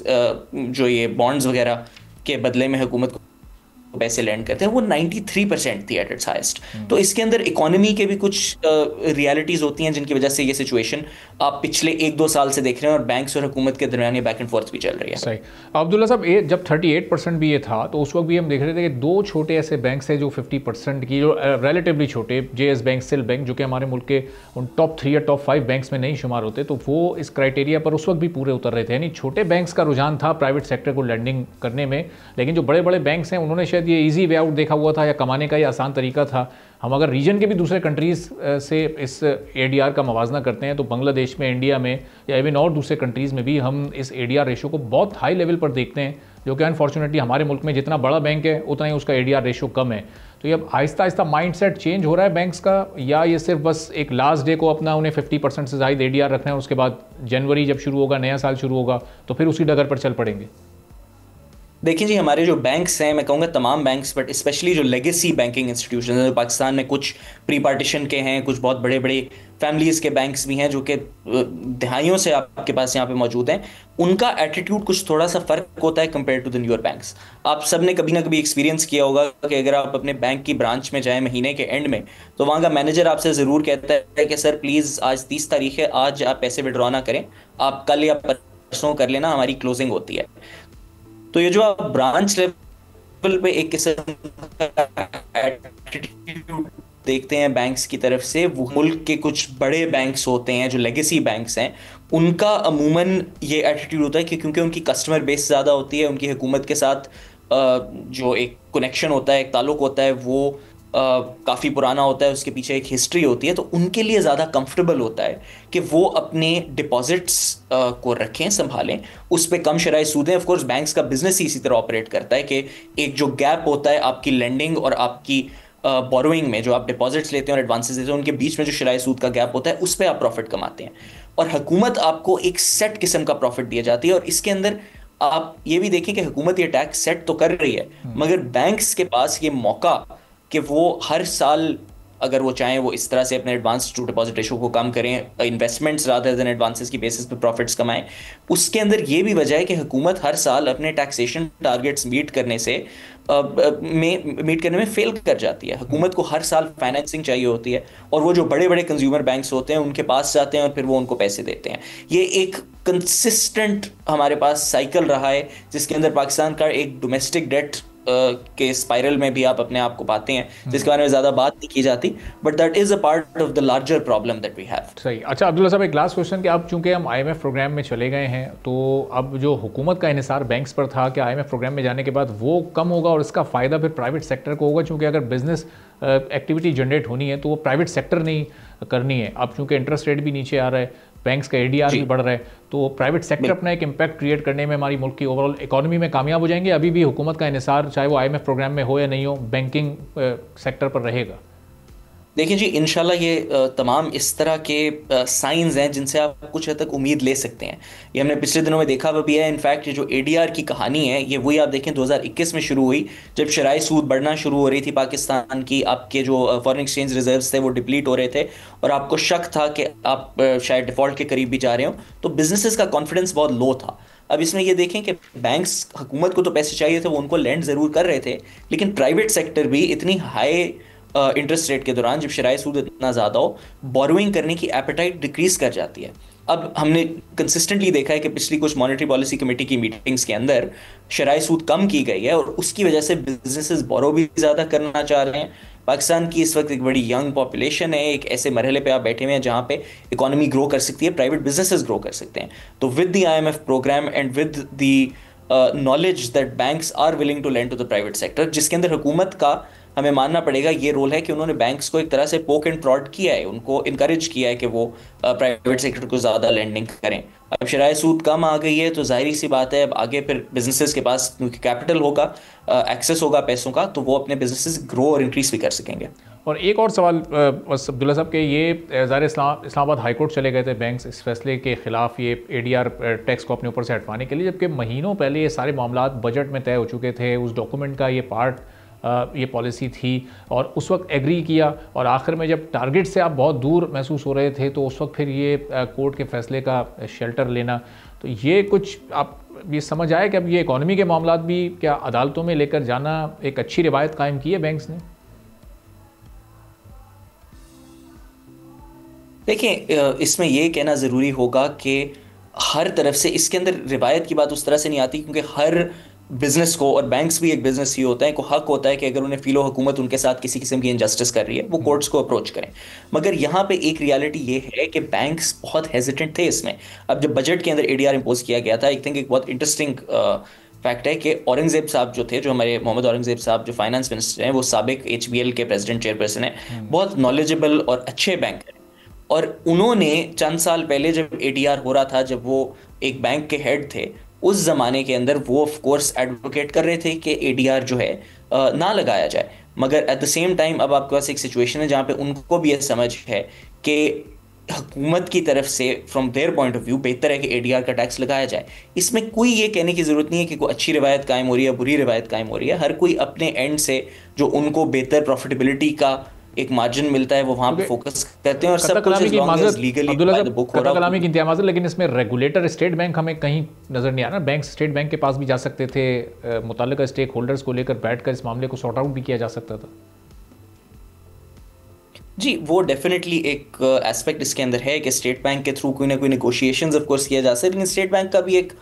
जो ये बॉन्ड्स वगैरह के बदले में हुकूमत को पैसे लैंड करते हैं, वो 93% थी एट इट्स हाईएस्ट। तो इसके अंदर इकोनॉमी के भी कुछ रियलिटीज होती हैं जिनकी वजह से ये सिचुएशन आप पिछले 1-2 साल से देख रहे हैं, और बैंक्स और हुकूमत के दरमियान ये बैक एंड फोर्थ भी चल रही है। सही। अब्दुल्ला साहब, जब 38% भी ये था तो उस वक्त भी हम देख रहे थे कि 2 छोटे ऐसे बैंक्स हैं जो 50% की, जो रिलेटिवली छोटे, जेएस बैंक, सिल बैंक, जो कि हमारे मुल्क के उन टॉप 3 या टॉप 5 बैंक्स में नहीं शुमार होते, तो वो इस क्राइटेरिया पर उस वक्त भी पूरे उतर रहे थे। यानी छोटे बैंक्स का रुझान था प्राइवेट सेक्टर को लैंडिंग करने में, लेकिन जो बड़े बड़े बैंक्स हैं उन्होंने शायद ये ईजी वे आउट देखा हुआ था, या कमाने का ये आसान तरीका था। हम अगर रीजन के भी दूसरे कंट्रीज़ से इस एडीआर का मवाजना करते हैं तो बांग्लादेश में, इंडिया में, या इवन और दूसरे कंट्रीज़ में भी हम इस एडीआर रेशो को बहुत हाई लेवल पर देखते हैं, जो कि अनफॉर्चुनेटली हमारे मुल्क में जितना बड़ा बैंक है उतना ही उसका एडीआर रेशो कम है। तो ये अब आहिस्ता आहिस्ता माइंडसेट चेंज हो रहा है बैंक्स का, या ये सिर्फ बस एक लास्ट डे को अपना उन्हें 50% से ज़्यादा एडीआर रखना है, उसके बाद जनवरी जब शुरू होगा, नया साल शुरू होगा, तो फिर उसी डगर पर चल पड़ेंगे? देखिए जी, हमारे जो बैंक्स हैं, मैं कहूँगा तमाम बैंक्स, बट स्पेशली जो लेगेसी बैंकिंग इंस्टीट्यूशन हैं, पाकिस्तान में कुछ प्री पार्टीशन के हैं, कुछ बहुत बड़े बड़े फैमिलीज़ के बैंक्स भी हैं जो कि दहाइयों से आपके पास यहाँ पे मौजूद हैं, उनका एटीट्यूड कुछ थोड़ा सा फ़र्क होता है compare to the newer banks. आप सब ने कभी ना कभी एक्सपीरियंस किया होगा कि अगर आप अपने बैंक की ब्रांच में जाएँ महीने के एंड में, तो वहाँ का मैनेजर आपसे ज़रूर कहता है कि सर प्लीज़ आज 30 तारीख है, आज आप पैसे विड्रॉ ना करें, आप कल या परसों कर लेना, हमारी क्लोजिंग होती है। तो ये जो आप ब्रांच लेवल पे एक किस्म का एटीट्यूड देखते हैं बैंक्स की तरफ से, वो मुल्क के कुछ बड़े बैंक्स होते हैं जो लेगेसी बैंक्स हैं, उनका अमूमन ये एटीट्यूड होता है कि क्योंकि उनकी कस्टमर बेस ज़्यादा होती है, उनकी हुकूमत के साथ जो एक कनेक्शन होता है, एक ताल्लुक होता है, वो काफ़ी पुराना होता है, उसके पीछे एक हिस्ट्री होती है, तो उनके लिए ज़्यादा कंफर्टेबल होता है कि वो अपने डिपॉजिट्स को रखें, संभालें, उस पर कम शराय सूदें। ऑफ कोर्स बैंक्स का बिजनेस ही इसी तरह ऑपरेट करता है कि एक जो गैप होता है आपकी लेंडिंग और आपकी बोरोइंग में जो आप डिपॉजिट्स लेते हैं और एडवांसेस देते हैं उनके बीच में जो शराय सूद का गैप होता है उस पर आप प्रॉफिट कमाते हैं, और हुकूमत आपको एक सेट किस्म का प्रॉफिट दिया जाती है। और इसके अंदर आप ये भी देखें कि हुकूमत ये टैक्स सेट तो कर रही है, मगर बैंक्स के पास ये मौका कि वो हर साल अगर वो चाहें वो इस तरह से अपने एडवांस टू डिपॉजिट रेशो को कम करें, इन्वेस्टमेंट्स रादर देन एडवांसेस की बेसिस पे प्रॉफिट्स कमाएं। उसके अंदर ये भी वजह है कि हुकूमत हर साल अपने टैक्सेशन टारगेट्स मीट करने में फेल कर जाती है। हुकूमत को हर साल फाइनेंसिंग चाहिए होती है, और वो जो बड़े बड़े कंज्यूमर बैंक्स होते हैं उनके पास जाते हैं और फिर वो उनको पैसे देते हैं। ये एक कंसिस्टेंट हमारे पास साइकिल रहा है, जिसके अंदर पाकिस्तान का एक डोमेस्टिक डेट के स्पाइरल में भी आप अपने आप को पाते हैं, जिसके बारे में ज्यादा बात नहीं की जाती, but that is a part of the larger problem that we have. सही। अच्छा अब्दुल्ला साहब, एक लास्ट क्वेश्चन कि अब चूंकि हम IMF प्रोग्राम में चले गए हैं, तो अब जो हुकूमत का इन्हिसार बैंक्स पर था कि IMF प्रोग्राम में जाने के बाद वो कम होगा और इसका फ़ायदा फिर प्राइवेट सेक्टर को होगा, चूँकि अगर बिजनेस एक्टिविटी जनरेट होनी है तो वो प्राइवेट सेक्टर नहीं करनी है। अब चूँकि इंटरेस्ट रेट भी नीचे आ रहा है, बैंक्स का ADR भी बढ़ रहा है, तो प्राइवेट सेक्टर अपना एक इम्पैक्ट क्रिएट करने में हमारी मुल्क की ओवरऑल इकोनॉमी में कामयाब हो जाएंगे। अभी भी हुकूमत का इन्हिसार चाहे वो IMF प्रोग्राम में हो या नहीं हो, बैंकिंग सेक्टर पर रहेगा। देखिए जी, इंशाल्लाह ये तमाम इस तरह के साइंस हैं जिनसे आप कुछ हद तक उम्मीद ले सकते हैं। ये हमने पिछले दिनों में देखा भी है। इनफैक्ट ये जो ADR की कहानी है, ये वही आप देखें 2021 में शुरू हुई, जब शराय सूद बढ़ना शुरू हो रही थी पाकिस्तान की। आपके जो फॉरेन एक्सचेंज रिजर्व्स थे वो डिप्लीट हो रहे थे, और आपको शक था कि आप शायद डिफॉल्ट के करीब भी जा रहे हो, तो बिजनेसेस का कॉन्फिडेंस बहुत लो था। अब इसमें ये देखें कि बैंक्स, हुकूमत को तो पैसे चाहिए थे, वो उनको लेंड ज़रूर कर रहे थे, लेकिन प्राइवेट सेक्टर भी इतनी हाई इंटरेस्ट रेट के दौरान, जब शराय सूद इतना ज़्यादा हो, बोरोइंग करने की एपेटाइट डिक्रीज कर जाती है। अब हमने कंसिस्टेंटली देखा है कि पिछली कुछ मॉनेटरी पॉलिसी कमेटी की मीटिंग्स के अंदर शराय सूद कम की गई है, और उसकी वजह से बिजनेसेस बोरो भी ज़्यादा करना चाह रहे हैं। पाकिस्तान की इस वक्त एक बड़ी यंग पॉपुलेशन है, एक ऐसे मरहले पे आप बैठे हुए हैं जहाँ पे इकोनॉमी ग्रो कर सकती है, प्राइवेट बिजनेसेस ग्रो कर सकते हैं। तो with the IMF programme and with the knowledge that banks are willing to lend to the private sector, जिसके अंदर हुकूमत का हमें मानना पड़ेगा ये रोल है कि उन्होंने बैंक्स को एक तरह से पोक एंड प्रॉड किया है, उनको इनकरेज किया है कि वो प्राइवेट सेक्टर को ज़्यादा लेंडिंग करें। अब शराय सूद कम आ गई है तो जाहिर सी बात है अब आगे फिर बिजनेसेस के पास क्योंकि कैपिटल होगा, एक्सेस होगा पैसों का, तो वो अपने बिजनेसेस ग्रो और इंक्रीज भी कर सकेंगे। और एक और सवाल अब्दुल्ला साहब के, ये ज़ाहिर इस्लामाबाद हाई कोर्ट चले गए थे बैंक्स इस फैसले के ख़िलाफ़ ये ADR टैक्स को अपने ऊपर से हटवाने के लिए, जबकि महीनों पहले ये सारे मामला बजट में तय हो चुके थे, उस डॉक्यूमेंट का ये पार्ट ये पॉलिसी थी, और उस वक्त एग्री किया, और आखिर में जब टारगेट से आप बहुत दूर महसूस हो रहे थे तो उस वक्त फिर ये कोर्ट के फैसले का शेल्टर लेना, तो ये कुछ आप ये समझ आए कि अब ये इकॉनमी के मामला भी क्या अदालतों में लेकर जाना एक अच्छी रिवायत कायम की है बैंक्स ने? देखिए, इसमें यह कहना ज़रूरी होगा कि हर तरफ से इसके अंदर रिवायत की बात उस तरह से नहीं आती, क्योंकि हर बिजनेस को, और बैंक्स भी एक बिजनेस ही होता है, को हक होता है कि अगर उन्हें फीलो हुकूमत उनके साथ किसी किस्म की इनजस्टिस कर रही है वो कोर्ट्स को अप्रोच करें। मगर यहाँ पे एक रियलिटी ये है कि बैंक्स बहुत हेजिटेंट थे इसमें। अब जब बजट के अंदर ADR इम्पोज किया गया था, आई थिंक एक बहुत इंटरेस्टिंग फैक्ट है कि औरंगजेब साहब जो थे, जो हमारे मोहम्मद औरंगजेब साहब जो फाइनेंस मिनिस्टर हैं, वो साबिक HBL के प्रेसिडेंट चेयरपर्सन हैं, बहुत नॉलेजेबल और अच्छे बैंकर हैं। और उन्होंने चंद साल पहले जब ADR हो रहा था, जब वो एक बैंक के हेड थे, उस ज़माने के अंदर वो ऑफ कोर्स एडवोकेट कर रहे थे कि ADR जो है ना लगाया जाए। मगर एट द सेम टाइम अब आपके पास एक सिचुएशन है जहाँ पे उनको भी ये समझ है कि हुकूमत की तरफ से from their point of view बेहतर है कि ADR का टैक्स लगाया जाए। इसमें कोई ये कहने की ज़रूरत नहीं है कि कोई अच्छी रिवायत कायम हो रही है, बुरी रिवायत कायम हो रही है। हर कोई अपने एंड से जो उनको बेहतर प्रॉफिटेबिलिटी का एक मार्जिन मिलता है वो वहाँ पे फोकस करते हैं, और सब कुछ लीगली बुक हो रहा है। की इंतजाम, लेकिन इसमें रेगुलेटर स्टेट बैंक हमें कहीं नजर नहीं आ रहा। बैंक स्टेट बैंक के पास भी जा सकते थे, मुताल्लिका स्टेक होल्डर्स को लेकर बैठकर इस मामले को सॉर्ट आउट भी किया जा सकता था। जी, वो डेफिनेटली एक एस्पेक्ट इसके अंदर है कि स्टेट बैंक के थ्रू कोई ना कोई नेगोशिएशंस ऑफ कोर्स किया जा सकता है, लेकिन स्टेट बैंक का भी एक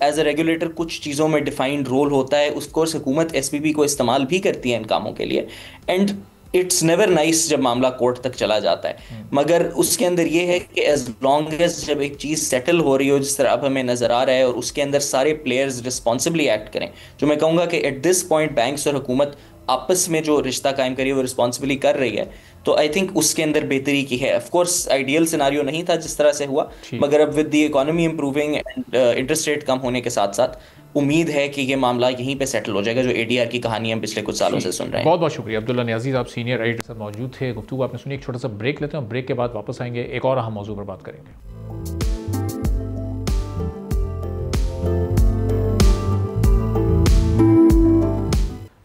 एज अ रेगुलेटर कुछ चीज़ों में डिफाइंड रोल होता है। उस कोर्स हुकूमत SPB को इस्तेमाल भी करती है इन कामों के लिए, एंड इट्स नेवर नाइस जब मामला कोर्ट तक चला जाता है। मगर उसके अंदर ये है कि एज लॉन्ग एज जब एक चीज़ सेटल हो रही हो जिस तरह अब हमें नज़र आ रहा है, और उसके अंदर सारे प्लेयर्स रिस्पॉन्सिबली एक्ट करें, जो मैं कहूँगा कि एट दिस पॉइंट बैंक्स और हुकूमत आपस में जो रिश्ता कायम करी है वो रिस्पॉन्सिबली कर रही है, तो आई थिंक उसके अंदर बेहतरी की है। ऑफ कोर्स आइडियल सिनारियो नहीं था जिस तरह से हुआ, मगर अब with the economy improving and interest rate कम होने के साथ साथ उम्मीद है कि ये मामला यहीं पे सेटल हो जाएगा, जो ADR की कहानी हम पिछले कुछ सालों से सुन रहे हैं। बहुत बहुत शुक्रिया अब्दुल्ला नियाज़ी, आप सीनियर एडिटर के साथ मौजूद थे। गुफ्तगू आपने सुनी, एक छोटा सा ब्रेक लेते हैं, ब्रेक के बाद वापस आएंगे, एक और अहम मौजू पर बात करेंगे।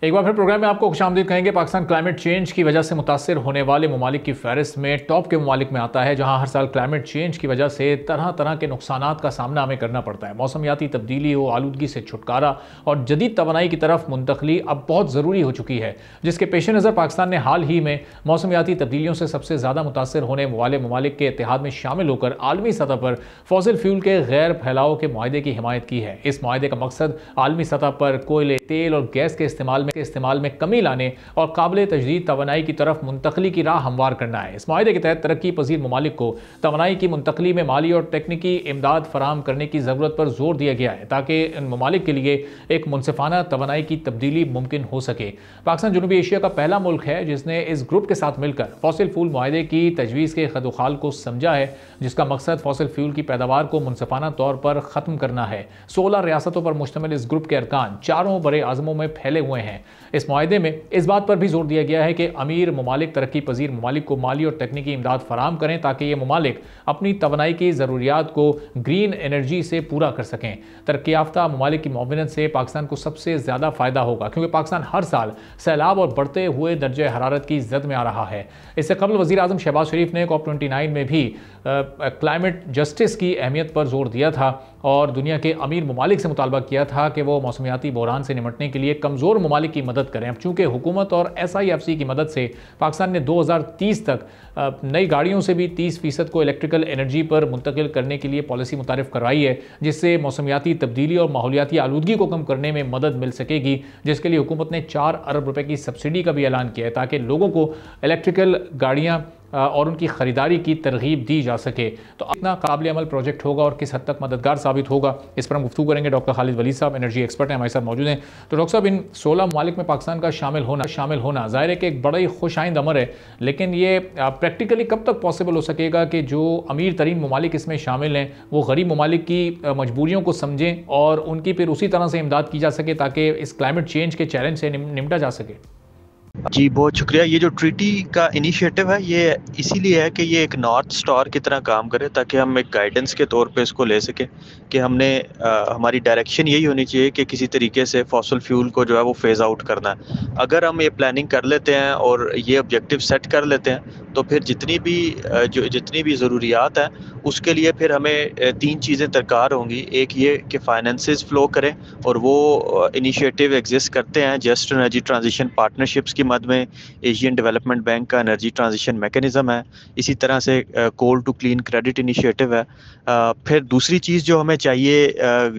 एक बार फिर प्रोग्राम में आपको खुशामदीद कहेंगे। पाकिस्तान क्लाइमेट चेंज की वजह से मुतासिर होने वाले ममालिक की फहरिस्त में टॉप के ममालिक में आता है, जहां हर साल क्लाइमेट चेंज की वजह से तरह तरह के नुकसानात का सामना हमें करना पड़ता है। मौसमियाती तब्दीली हो, आलूदगी से छुटकारा और जदीद तवानाई की तरफ मुंतकली अब बहुत ज़रूरी हो चुकी है, जिसके पेश नज़र पाकिस्तान ने हाल ही में मौसमियाती तब्दीलियों से सबसे ज़्यादा मुतासिर होने वाले ममालिक के इत्तेहाद में शामिल होकर आलमी सतह पर फॉसिल फ्यूल के गैर फैलाव के मुआहदे की हिमायत की है। इस मुआहदे का मकसद आलमी सतह पर कोयले, तेल और गैस के इस्तेमाल में कमी लाने और काबिल तजदीद तवानाई की तरफ मुंतकली की राह हमवार करना है। इस मुआहदे के तहत तरक्की पजीर ममालिक को तवानाई की मुंतकली में माली और टेक्निकी इमदाद फराहम करने की ज़रूरत पर जोर दिया गया है, ताकि इन ममालिक के लिए एक मुनसिफाना तवानाई की तब्दीली मुमकिन हो सके। पाकिस्तान जनूबी एशिया का पहला मुल्क है जिसने इस ग्रुप के साथ मिलकर फॉसिल फ्यूल मुआहदे की तजवीज़ के खदोखाल को समझा है, जिसका मकसद फॉसिल फ्यूल की पैदावार को मुनसिफाना तौर पर ख़त्म करना है। 16 रियासतों पर मुश्तमिल इस ग्रुप के अरकान चारों बड़े आज़मों में फैले हुए हैं। इस मुआहदे में इस बात पर भी जोर दिया गया है कि अमीर ममालिक तरक्की पजीर ममालिक को माली और टेक्निकी इमदाद फराहम करें, ताकि ये ममालिक अपनी तवानाई की ज़रूरियात को ग्रीन एनर्जी से पूरा कर सकें। तरक्की याफ्ता ममालिक की मुआवनत से पाकिस्तान को सबसे ज़्यादा फ़ायदा होगा, क्योंकि पाकिस्तान हर साल सैलाब और बढ़ते हुए दर्जे हरारत की जद में आ रहा है। इससे कबल वज़ीर आज़म शहबाज शरीफ ने COP29 में भी क्लाइमेट जस्टिस की अहमियत पर जोर दिया था और दुनिया के अमीर ममालिक से मुतालबा किया था कि वो मौसमियाती बहरान से निपटने के लिए कमज़ोर ममालिक की मदद करें। अब चूँकि हुकूमत और SIFC की मदद से पाकिस्तान ने 2030 तक नई गाड़ियों से भी 30% को इलेक्ट्रिकल एनर्जी पर मुंतकिल करने के लिए पॉलिसी मुतारिफ करवाई है, जिससे मौसमियाती तब्दीली और माहौलियाती आलूदगी को कम करने में मदद मिल सकेगी, जिसके लिए हुकूमत ने 4 अरब रुपए की सब्सिडी का भी ऐलान किया है, ताकि लोगों को इलेक्ट्रिकल गाड़ियाँ और उनकी ख़रीदारी की तरगीब दी जा सके। तो कितना काबिल अमल प्रोजेक्ट होगा और किस हद तक मददगार साबित होगा, इस पर हम गुफ्तगू करेंगे। डॉक्टर खालिद वली साहब एनर्जी एक्सपर्ट हैं, हमारे साथ मौजूद हैं। तो डॉक्टर साहब, इन 16 ममालिक में पाकिस्तान का शामिल होना ज़ाहिर है कि एक बड़ा ही खुशाइंद अमर है, लेकिन ये प्रैक्टिकली कब तक पॉसिबल हो सकेगा कि जो अमीर तरीन ममालिक इसमें शामिल हैं वो गरीब ममालिक की मजबूरियों को समझें और उनकी फिर उसी तरह से इमदाद की जा सके, ताकि इस क्लाइमेट चेंज के चैलेंज से निपटा जा सके? जी बहुत शुक्रिया। ये जो ट्रीटी का इनिशिएटिव है ये इसीलिए है कि ये एक नॉर्थ स्टार की तरह काम करे, ताकि हम एक गाइडेंस के तौर पे इसको ले सकें कि हमने हमारी डायरेक्शन यही होनी चाहिए कि किसी तरीके से फॉसिल फ्यूल को जो है वो फेज़ आउट करना है। अगर हम ये प्लानिंग कर लेते हैं और ये ऑब्जेक्टिव सेट कर लेते हैं तो फिर जितनी भी ज़रूरियात हैं उसके लिए फिर हमें 3 चीज़ें दरकार होंगी। एक ये कि फाइनेंसेस फ़्लो करें, और वो इनिशिएटिव एग्जिस्ट करते हैं जस्ट एनर्जी ट्रांजिशन पार्टनरशिप्स की मद में। एशियन डेवलपमेंट बैंक का एनर्जी ट्रांजिशन मैकेनिज़्म है, इसी तरह से कोल टू क्लीन क्रेडिट इनिशिएटिव है। फिर दूसरी चीज़ जो हमें चाहिए,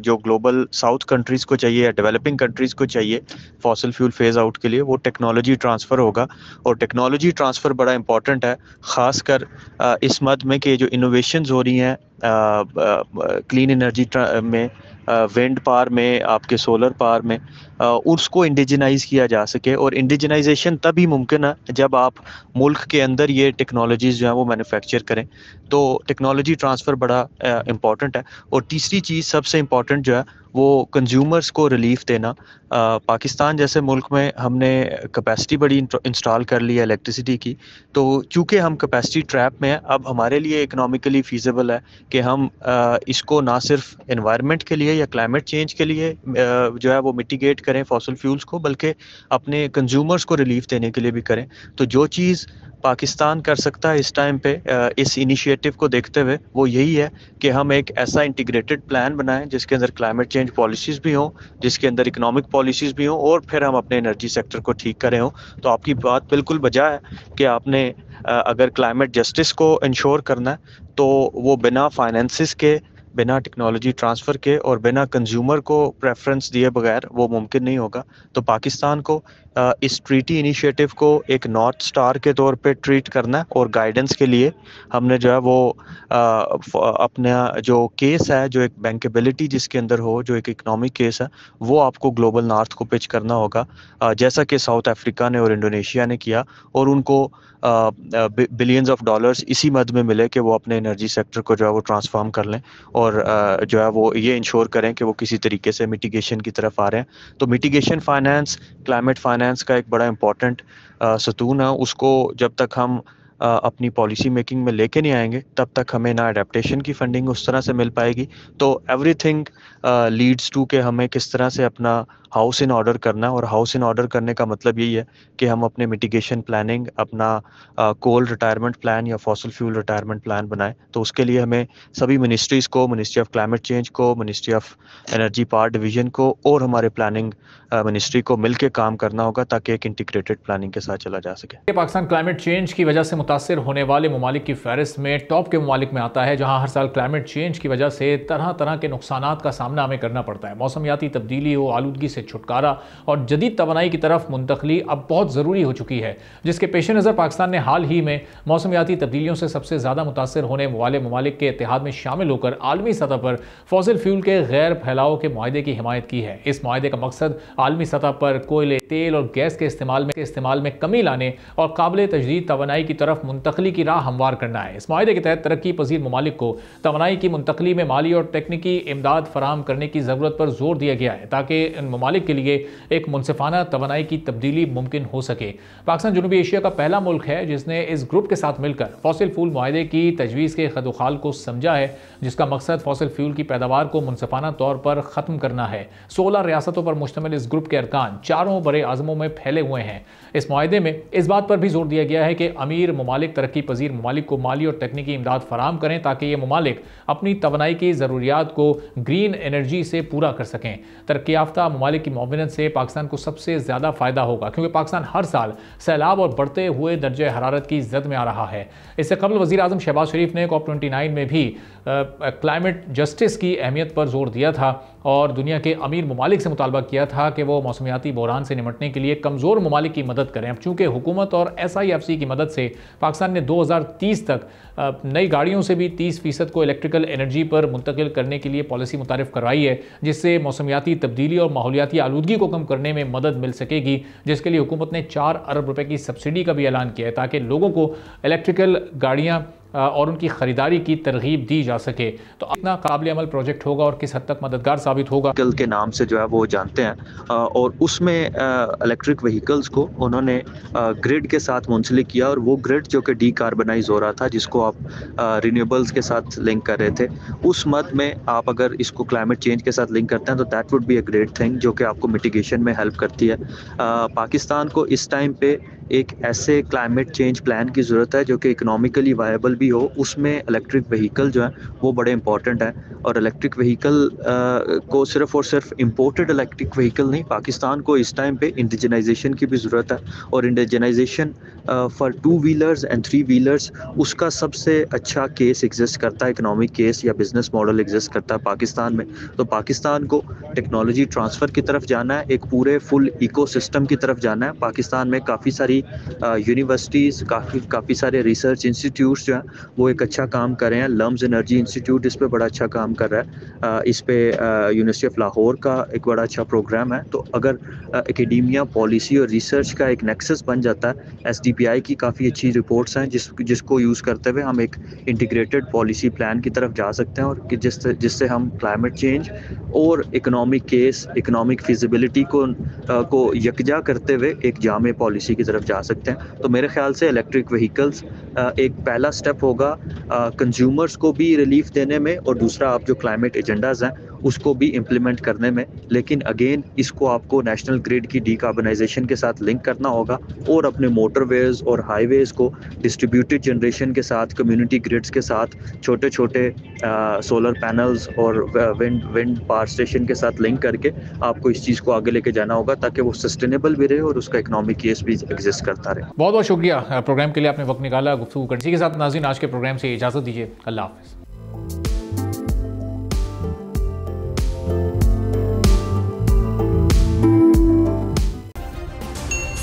जो ग्लोबल साउथ कंट्रीज़ को चाहिए या डेवलपिंग कंट्रीज़ को चाहिए फॉसिल फ्यूल फेज़ आउट के लिए, वो टेक्नोलॉजी ट्रांसफ़र होगा। और टेक्नोलॉजी ट्रांसफ़र बड़ा इंपॉर्टेंट है, ख़ासकर इस मद में कि जो इनोवेशंस हो रही हैं क्लीन एनर्जी में, विंड पावर में, आपके सोलर पावर में, उसको इंडिजिनाइज किया जा सके। और इंडिजिनाइजेशन तभी मुमकिन है जब आप मुल्क के अंदर ये टेक्नोलॉजीज़ जो हैं वो मैन्युफैक्चर करें। तो टेक्नोलॉजी ट्रांसफ़र बड़ा इम्पॉर्टेंट है। और तीसरी चीज़ सबसे इम्पॉर्टेंट जो है वो कंज्यूमर्स को रिलीफ देना। पाकिस्तान जैसे मुल्क में हमने कैपेसिटी बड़ी इंस्टॉल कर ली है इलेक्ट्रिसिटी की, तो चूँकि हम कैपेसिटी ट्रैप में हैं, अब हमारे लिए इकोनॉमिकली फीजिबल है कि हम इसको ना सिर्फ एनवायरनमेंट के लिए या क्लाइमेट चेंज के लिए जो है वो मिटिगेट करें फॉसिल फ्यूल्स को, बल्कि अपने कंज्यूमर्स को रिलीफ देने के लिए भी करें। तो जो चीज़ पाकिस्तान कर सकता है इस टाइम पे इस इनिशिएटिव को देखते हुए, वो यही है कि हम एक ऐसा इंटीग्रेटेड प्लान बनाएं जिसके अंदर क्लाइमेट चेंज पॉलिसीज़ भी हों, जिसके अंदर इकोनॉमिक पॉलिसीज़ भी हों, और फिर हम अपने एनर्जी सेक्टर को ठीक करें हों। तो आपकी बात बिल्कुल बजा है कि आपने अगर क्लाइमेट जस्टिस को इंश्योर करना है तो वो बिना फाइनेंसिस के, बिना टेक्नोलॉजी ट्रांसफ़र के और बिना कंज्यूमर को प्रेफरेंस दिए बगैर वो मुमकिन नहीं होगा। तो पाकिस्तान को इस ट्रीटी इनिशिएटिव को एक नॉर्थ स्टार के तौर पे ट्रीट करना है और गाइडेंस के लिए हमने जो है वो अपना जो केस है, जो एक बैंकेबिलिटी जिसके अंदर हो, जो एक इकोनॉमिक केस है, वो आपको ग्लोबल नॉर्थ को पिच करना होगा, जैसा कि साउथ अफ्रीका ने और इंडोनेशिया ने किया, और उनको बिलियंस ऑफ डॉलर्स इसी मद में मिले कि वो अपने एनर्जी सेक्टर को जो है वो ट्रांसफॉर्म कर लें और जो है वो ये इंश्योर करें कि वो किसी तरीके से मिटिगेशन की तरफ आ रहे हैं। तो मिटिगेशन फाइनेंस, क्लाइमेट फाइनेंस का एक बड़ा इंपॉर्टेंट सतून है, उसको जब तक हम अपनी पॉलिसी मेकिंग में लेके नहीं आएंगे तब तक हमें ना अडेप्टेशन की फंडिंग उस तरह से मिल पाएगी। तो एवरीथिंग लीड्स टू के हमें किस तरह से अपना हाउस इन ऑर्डर करना है, और हाउस इन ऑर्डर करने का मतलब यही है कि हम अपने मिटिगेशन प्लानिंग, अपना कोल रिटायरमेंट प्लान या फॉसिल फ्यूल रिटायरमेंट प्लान बनाएं। तो उसके लिए हमें सभी मिनिस्ट्रीज़ को, मिनिस्ट्री ऑफ क्लाइमेट चेंज को, ministry of energy power division को और हमारे प्लानिंग मिनिस्ट्री को मिलकर काम करना होगा ताकि एक इंटीग्रेटेड प्लानिंग के साथ चला जा सके। पाकिस्तान क्लाइमेट चेंज की वजह से मुतासिर होने वाले ममालिक की फहरिस्त में टॉप के ममालिक में आता है, जहां हर साल क्लाइमेट चेंज की वजह से तरह तरह के नुकसानात का सामना हमें करना पड़ता है। मौसमियाती तब्दीली हो, आलूदगी से छुटकारा और जदीद तवानाई की तरफ मुंतकली अब बहुत ज़रूरी हो चुकी है, जिसके पेश नज़र पाकिस्तान ने हाल ही में मौसमियाती तब्दीलियों से सबसे ज़्यादा मुतासर होने वाले ममालिक के इत्तेहाद में शामिल होकर आलमी सतह पर फॉसिल फ्यूल के गैर फैलाव के मुआहदे की हिमायत की है। इस मुआहदे का मकसद आलमी सतह पर कोयले, तेल और गैस के इस्तेमाल में कमी लाने और काबिल तजदीद तवानाई की तरफ मुंतकली की राह हमवार करना है। इस मुआहदे के तहत तरक्की पजीर ममालिक को तवानाई की मुंतकली में माली और टेक्निकी इमदाद फराहम करने की ज़रूरत पर जोर दिया गया है ताकि इन ममालिक के लिए एक मुनसिफाना तवानाई की तब्दीली मुमकिन हो सके। पाकिस्तान जनूबी एशिया का पहला मुल्क है जिसने इस ग्रुप के साथ मिलकर फॉसिल फ्यूल मुआहदे की तजवीज़ के खदोखाल को समझा है, जिसका मकसद फॉसिल फ्यूल की पैदावार को मुनसिफाना तौर पर ख़त्म करना है। 16 रियासतों पर मुश्तमिल इस ग्रुप के अरकान चारों बड़े आज़मों में फैले हुए हैं। इस मुआहदे में इस बात पर भी जोर दिया गया है कि अमीर ममालिक तरक्की पजीर ममालिक को माली और टेक्निकी इमदाद फराहम करें ताकि ये ममालिक अपनी तवानाई की ज़रूरियात को ग्रीन एनर्जी से पूरा कर सकें। तरक्की याफ्ता ममालिक की मुआवनत से पाकिस्तान को सबसे ज़्यादा फ़ायदा होगा, क्योंकि पाकिस्तान हर साल सैलाब और बढ़ते हुए दर्जे हरारत की जद में आ रहा है। इससे कबल वज़ीर आज़म शहबाज शरीफ ने COP29 में भी क्लाइमेट जस्टिस की अहमियत पर जोर दिया था और दुनिया के अमीर ममालिक से मुतालबा किया था कि वो मौसमियाती बहरान से निपटने के लिए कमज़ोर ममालिक की मदद करें। अब चूँकि हुकूमत और SIFC की मदद से पाकिस्तान ने 2030 तक नई गाड़ियों से भी 30% को इलेक्ट्रिकल एनर्जी पर मुंतकिल करने के लिए पॉलिसी मुतारिफ करवाई है, जिससे मौसमियाती तब्दीली और माहौलियाती आलूदगी को कम करने में मदद मिल सकेगी, जिसके लिए हुकूमत ने 4 अरब रुपए की सब्सिडी का भी ऐलान किया है ताकि लोगों को इलेक्ट्रिकल गाड़ियाँ और उनकी ख़रीदारी की तरगीब दी जा सके। तो कितना काबिल अमल प्रोजेक्ट होगा और किस हद तक मददगार साबित होगा कल के नाम से जो है वो जानते हैं, और उसमें इलेक्ट्रिक व्हीकल्स को उन्होंने ग्रिड के साथ मुंसलिक किया, और वो ग्रिड जो कि डीकार्बनाइज हो रहा था, जिसको आप रिन्यूएबल्स के साथ लिंक कर रहे थे, उस मद में आप अगर इसको क्लाइमेट चेंज के साथ लिंक करते हैं तो that would be a great thing जो कि आपको मिटिगेशन में हेल्प करती है। पाकिस्तान को इस टाइम पे एक ऐसे क्लाइमेट चेंज प्लान की ज़रूरत है जो कि इकोनॉमिकली वायबल भी हो। उसमें इलेक्ट्रिक व्हीकल जो है वो बड़े इंपॉर्टेंट है, और इलेक्ट्रिक व्हीकल को सिर्फ और सिर्फ इंपोर्टेड इलेक्ट्रिक व्हीकल नहीं, पाकिस्तान को इस टाइम पे इंडिजनाइजेशन की भी ज़रूरत है। और indigenisation for 2 wheelers and 3 wheelers उसका सबसे अच्छा केस एग्जिस्ट करता है, इकोनॉमिक केस या बिजनेस मॉडल एग्जिस्ट करता है पाकिस्तान में। तो पाकिस्तान को टेक्नोलॉजी ट्रांसफ़र की तरफ जाना है, एक पूरे फुल इकोसिस्टम की तरफ जाना है। पाकिस्तान में काफ़ी सारी यूनिवर्सिटीज़, काफ़ी सारे रिसर्च इंस्टीट्यूट्स जो हैं वो एक अच्छा काम कर रहे हैं। लम्स एनर्जी इंस्टीट्यूट इस पे बड़ा अच्छा काम कर रहा है। इस पे यूनिवर्सिटी ऑफ लाहौर का एक बड़ा अच्छा प्रोग्राम है। तो अगर एकेडेमिया, पॉलिसी और रिसर्च का एक नेक्सस बन जाता है, SDPI की काफ़ी अच्छी रिपोर्ट्स हैं जिसको यूज़ करते हुए हम एक इंटीग्रेटेड पॉलिसी प्लान की तरफ जा सकते हैं, और जिससे हम क्लाइमेट चेंज और इकोनॉमिक केस, इकोनॉमिक फिजिबिलिटी को यकजा करते हुए एक जामे पॉलिसी की तरफ जा सकते हैं। तो मेरे ख्याल से इलेक्ट्रिक व्हीकल्स एक पहला स्टेप होगा कंज्यूमर्स को भी रिलीफ देने में, और दूसरा आप जो क्लाइमेट एजेंडाज हैं उसको भी इम्प्लीमेंट करने में। लेकिन अगेन इसको आपको नेशनल ग्रिड की डीकार्बनाइजेशन के साथ लिंक करना होगा, और अपने मोटरवेज और हाईवेज़ को डिस्ट्रीब्यूटेड जनरेशन के साथ, कम्युनिटी ग्रिड्स के साथ, छोटे छोटे सोलर पैनल्स और विंड पावर स्टेशन के साथ लिंक करके आपको इस चीज़ को आगे लेके जाना होगा ताकि वो सस्टेनेबल भी रहे और उसका इकोनॉमिक केस भी एग्जिस्ट करता रहे। बहुत बहुत शुक्रिया प्रोग्राम के लिए, आपने वक्त निकाला गुफ्तगू करने। इसी के साथ नाज़रीन आज के प्रोग्राम से इजाज़त दीजिए। अल्लाह हाफ़िज़।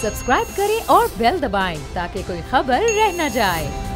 सब्सक्राइब करें और बेल दबाएं ताकि कोई खबर रह न जाए।